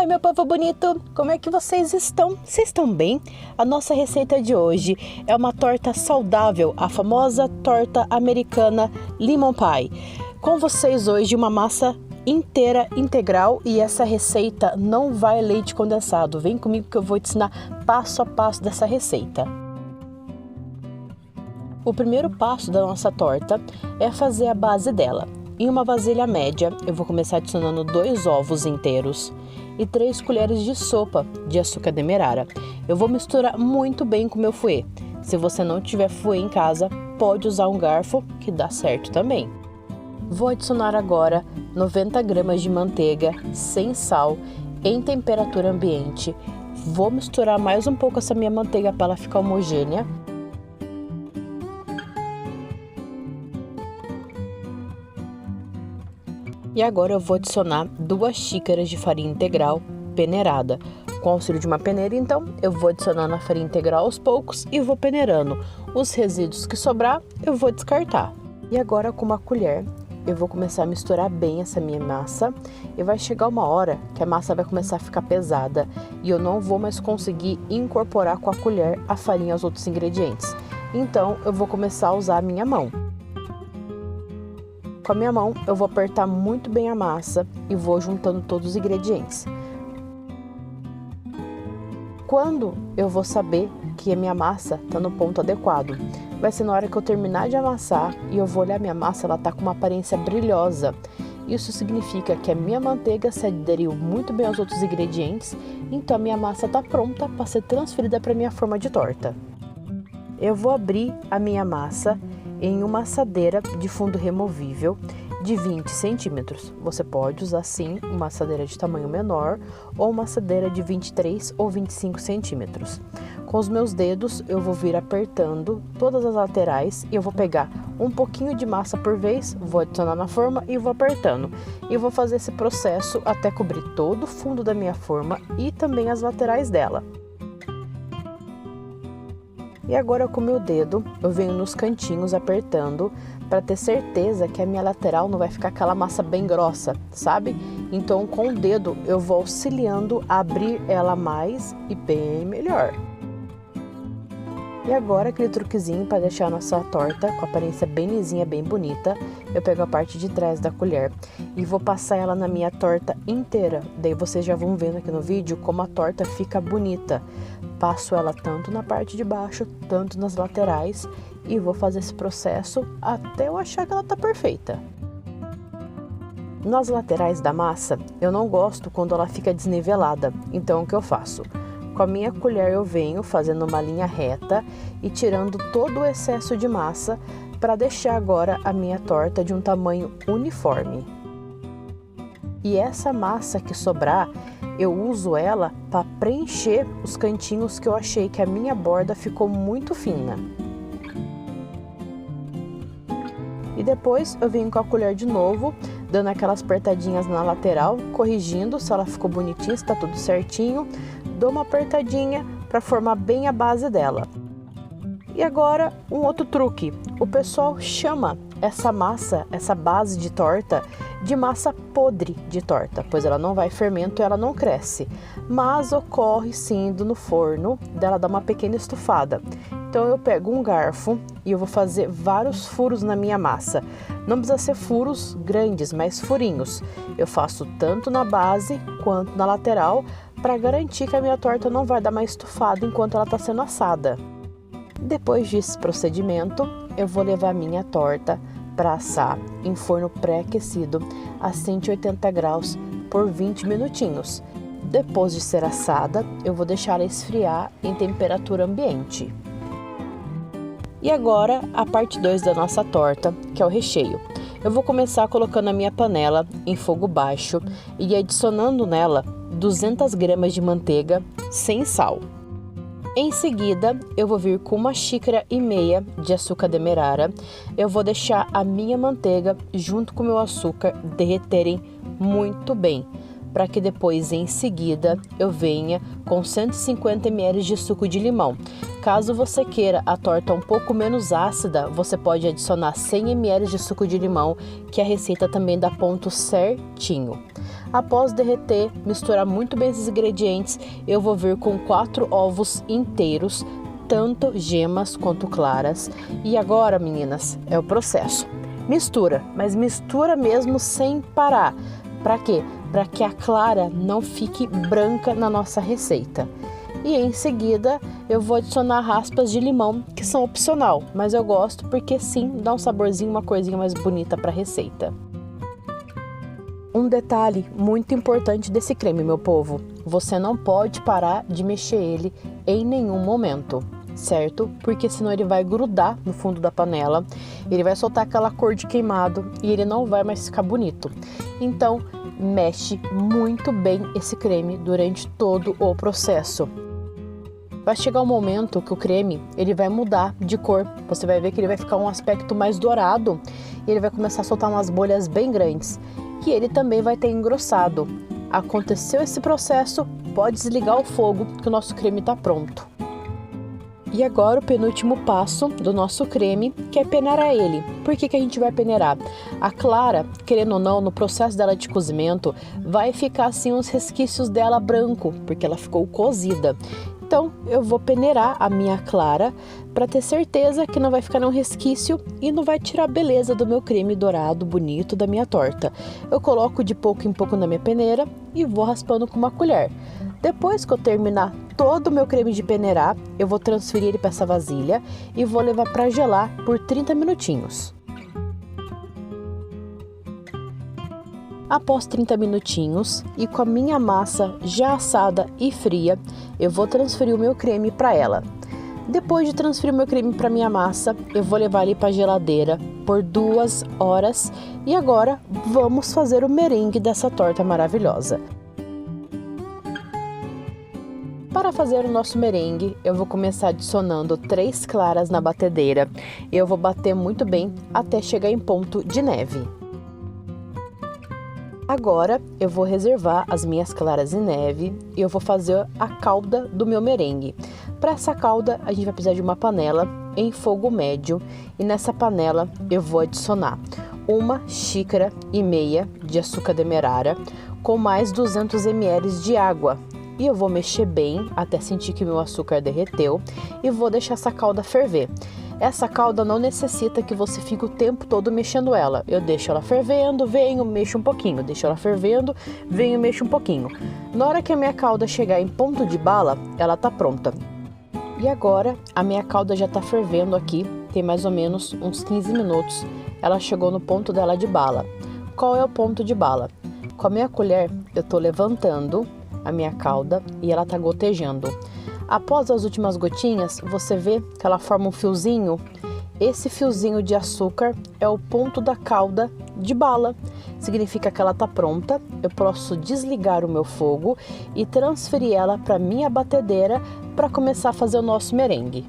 Oi, meu povo bonito! Como é que vocês estão? Vocês estão bem? A nossa receita de hoje é uma torta saudável, a famosa torta americana Lemon Pie. Com vocês hoje uma massa inteira, integral, e essa receita não vai leite condensado. Vem comigo que eu vou te ensinar passo a passo dessa receita. O primeiro passo da nossa torta é fazer a base dela. Em uma vasilha média, eu vou começar adicionando 2 ovos inteiros e 3 colheres de sopa de açúcar demerara. Eu vou misturar muito bem com o meu fouet. Se você não tiver fouet em casa, pode usar um garfo, que dá certo também. Vou adicionar agora 90 gramas de manteiga sem sal, em temperatura ambiente. Vou misturar mais um pouco essa minha manteiga para ela ficar homogênea. E agora eu vou adicionar 2 xícaras de farinha integral peneirada. Com o auxílio de uma peneira, então, eu vou adicionando a farinha integral aos poucos e vou peneirando. Os resíduos que sobrar, eu vou descartar. E agora, com uma colher, eu vou começar a misturar bem essa minha massa. E vai chegar uma hora que a massa vai começar a ficar pesada e eu não vou mais conseguir incorporar com a colher a farinha aos outros ingredientes. Então, eu vou começar a usar a minha mão. Com a minha mão, eu vou apertar muito bem a massa e vou juntando todos os ingredientes. Quando eu vou saber que a minha massa está no ponto adequado? Vai ser na hora que eu terminar de amassar e eu vou olhar minha massa, ela está com uma aparência brilhosa. Isso significa que a minha manteiga se aderiu muito bem aos outros ingredientes, então a minha massa está pronta para ser transferida para a minha forma de torta. Eu vou abrir a minha massa em uma assadeira de fundo removível de 20 centímetros. Você pode usar sim uma assadeira de tamanho menor ou uma assadeira de 23 ou 25 centímetros. Com os meus dedos eu vou vir apertando todas as laterais e eu vou pegar um pouquinho de massa por vez, vou adicionar na forma e vou apertando. E vou fazer esse processo até cobrir todo o fundo da minha forma e também as laterais dela. E agora com o meu dedo, eu venho nos cantinhos apertando para ter certeza que a minha lateral não vai ficar aquela massa bem grossa, sabe? Então com o dedo eu vou auxiliando a abrir ela mais e bem melhor. E agora aquele truquezinho para deixar a nossa torta com a aparência bem lisinha, bem bonita, eu pego a parte de trás da colher e vou passar ela na minha torta inteira. Daí vocês já vão vendo aqui no vídeo como a torta fica bonita. Passo ela tanto na parte de baixo, tanto nas laterais e vou fazer esse processo até eu achar que ela tá perfeita. Nas laterais da massa, eu não gosto quando ela fica desnivelada, então o que eu faço? Com a minha colher eu venho fazendo uma linha reta e tirando todo o excesso de massa para deixar agora a minha torta de um tamanho uniforme. E essa massa que sobrar, eu uso ela para preencher os cantinhos que eu achei que a minha borda ficou muito fina. E depois eu venho com a colher de novo, dando aquelas apertadinhas na lateral, corrigindo se ela ficou bonitinha, se está tudo certinho. Dou uma apertadinha para formar bem a base dela. E agora um outro truque, o pessoal chama essa massa, essa base de torta, de massa podre de torta, pois ela não vai fermento e ela não cresce, mas ocorre sim no forno dela dar uma pequena estufada. Então eu pego um garfo e eu vou fazer vários furos na minha massa. Não precisa ser furos grandes, mas furinhos. Eu faço tanto na base quanto na lateral para garantir que a minha torta não vai dar uma estufada enquanto ela está sendo assada. Depois desse procedimento, eu vou levar a minha torta para assar em forno pré-aquecido a 180 graus por 20 minutinhos. Depois de ser assada, eu vou deixar ela esfriar em temperatura ambiente. E agora a parte 2 da nossa torta, que é o recheio. Eu vou começar colocando a minha panela em fogo baixo e adicionando nela 200 gramas de manteiga sem sal. Em seguida, eu vou vir com 1,5 xícaras de açúcar demerara. Eu vou deixar a minha manteiga junto com o meu açúcar derreterem muito bem, para que depois, em seguida, eu venha com 150 ml de suco de limão. Caso você queira a torta um pouco menos ácida, você pode adicionar 100 ml de suco de limão, que a receita também dá ponto certinho. Após derreter, misturar muito bem esses ingredientes, eu vou vir com 4 ovos inteiros, tanto gemas quanto claras. E agora, meninas, é o processo. Mistura, mas mistura mesmo sem parar. Para quê? Para que a clara não fique branca na nossa receita. E em seguida eu vou adicionar raspas de limão, que são opcional, mas eu gosto porque sim, dá um saborzinho, uma corzinha mais bonita para a receita. Um detalhe muito importante desse creme, meu povo, você não pode parar de mexer ele em nenhum momento, certo? Porque senão ele vai grudar no fundo da panela, ele vai soltar aquela cor de queimado e ele não vai mais ficar bonito. Então, mexe muito bem esse creme durante todo o processo. Vai chegar um momento que o creme ele vai mudar de cor, você vai ver que ele vai ficar um aspecto mais dourado e ele vai começar a soltar umas bolhas bem grandes e ele também vai ter engrossado. Aconteceu esse processo, pode desligar o fogo que o nosso creme está pronto. E agora o penúltimo passo do nosso creme, que é peneirar ele. Por que a gente vai peneirar? A clara, querendo ou não, no processo dela de cozimento, vai ficar assim uns resquícios dela branco, porque ela ficou cozida. Então eu vou peneirar a minha clara para ter certeza que não vai ficar nenhum resquício e não vai tirar a beleza do meu creme dourado bonito da minha torta. Eu coloco de pouco em pouco na minha peneira e vou raspando com uma colher. Depois que eu terminar todo o meu creme de peneirar, eu vou transferir ele para essa vasilha e vou levar para gelar por 30 minutinhos. Após 30 minutinhos e com a minha massa já assada e fria, eu vou transferir o meu creme para ela. Depois de transferir o meu creme para minha massa, eu vou levar ele para a geladeira por 2 horas e agora vamos fazer o merengue dessa torta maravilhosa. Para fazer o nosso merengue, eu vou começar adicionando 3 claras na batedeira. Eu vou bater muito bem até chegar em ponto de neve. Agora eu vou reservar as minhas claras em neve e eu vou fazer a calda do meu merengue. Para essa calda a gente vai precisar de uma panela em fogo médio e nessa panela eu vou adicionar 1,5 xícaras de açúcar demerara com mais 200 ml de água. E eu vou mexer bem até sentir que meu açúcar derreteu e vou deixar essa calda ferver. Essa calda não necessita que você fique o tempo todo mexendo ela. Eu deixo ela fervendo, venho, mexo um pouquinho. Deixo ela fervendo, venho, mexo um pouquinho. Na hora que a minha calda chegar em ponto de bala, ela tá pronta. E agora a minha calda já tá fervendo aqui, tem mais ou menos uns 15 minutos. Ela chegou no ponto dela de bala. Qual é o ponto de bala? Com a minha colher eu tô levantando a minha calda e ela tá gotejando. Após as últimas gotinhas, você vê que ela forma um fiozinho. Esse fiozinho de açúcar é o ponto da calda de bala. Significa que ela está pronta. Eu posso desligar o meu fogo e transferir ela para minha batedeira para começar a fazer o nosso merengue.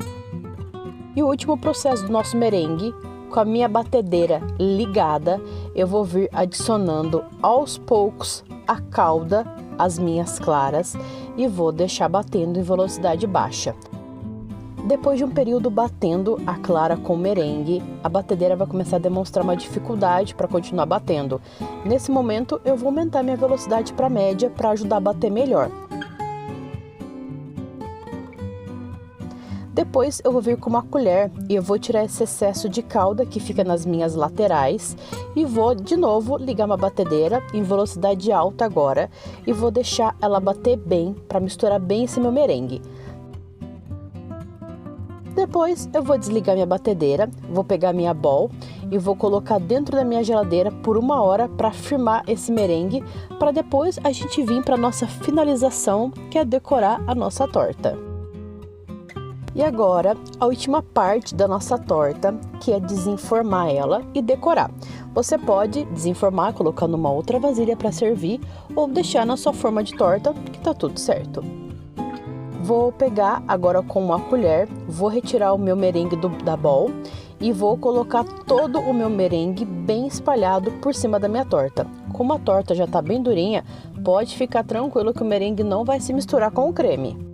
E o último processo do nosso merengue, com a minha batedeira ligada, eu vou vir adicionando aos poucos a calda, as minhas claras, e vou deixar batendo em velocidade baixa. Depois de um período batendo a clara com o merengue, a batedeira vai começar a demonstrar uma dificuldade para continuar batendo. Nesse momento eu vou aumentar minha velocidade para média para ajudar a bater melhor. Depois eu vou vir com uma colher e eu vou tirar esse excesso de calda que fica nas minhas laterais e vou de novo ligar uma batedeira em velocidade alta agora e vou deixar ela bater bem para misturar bem esse meu merengue. Depois eu vou desligar minha batedeira, vou pegar minha bowl e vou colocar dentro da minha geladeira por 1 hora para firmar esse merengue, para depois a gente vir para nossa finalização, que é decorar a nossa torta. E agora, a última parte da nossa torta, que é desenformar ela e decorar. Você pode desenformar colocando uma outra vasilha para servir ou deixar na sua forma de torta, que tá tudo certo. Vou pegar agora com uma colher, vou retirar o meu merengue da bowl e vou colocar todo o meu merengue bem espalhado por cima da minha torta. Como a torta já tá bem durinha, pode ficar tranquilo que o merengue não vai se misturar com o creme.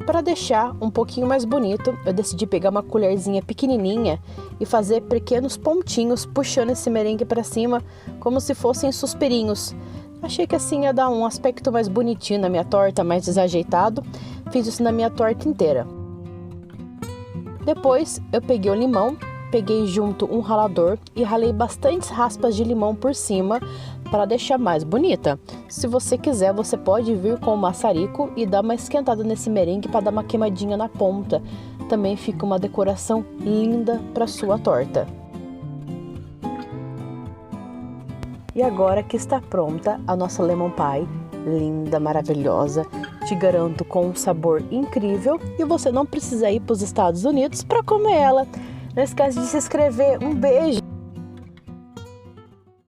Para deixar um pouquinho mais bonito, eu decidi pegar uma colherzinha pequenininha e fazer pequenos pontinhos puxando esse merengue para cima, como se fossem suspirinhos. Achei que assim ia dar um aspecto mais bonitinho na minha torta, mais desajeitado. Fiz isso na minha torta inteira. Depois eu peguei o limão, peguei junto um ralador e ralei bastantes raspas de limão por cima para deixar mais bonita. Se você quiser, você pode vir com o maçarico e dar uma esquentada nesse merengue para dar uma queimadinha na ponta. Também fica uma decoração linda para sua torta. E agora que está pronta a nossa lemon pie, linda, maravilhosa, te garanto com um sabor incrível e você não precisa ir para os Estados Unidos para comer ela. Não esquece de se inscrever. Um beijo!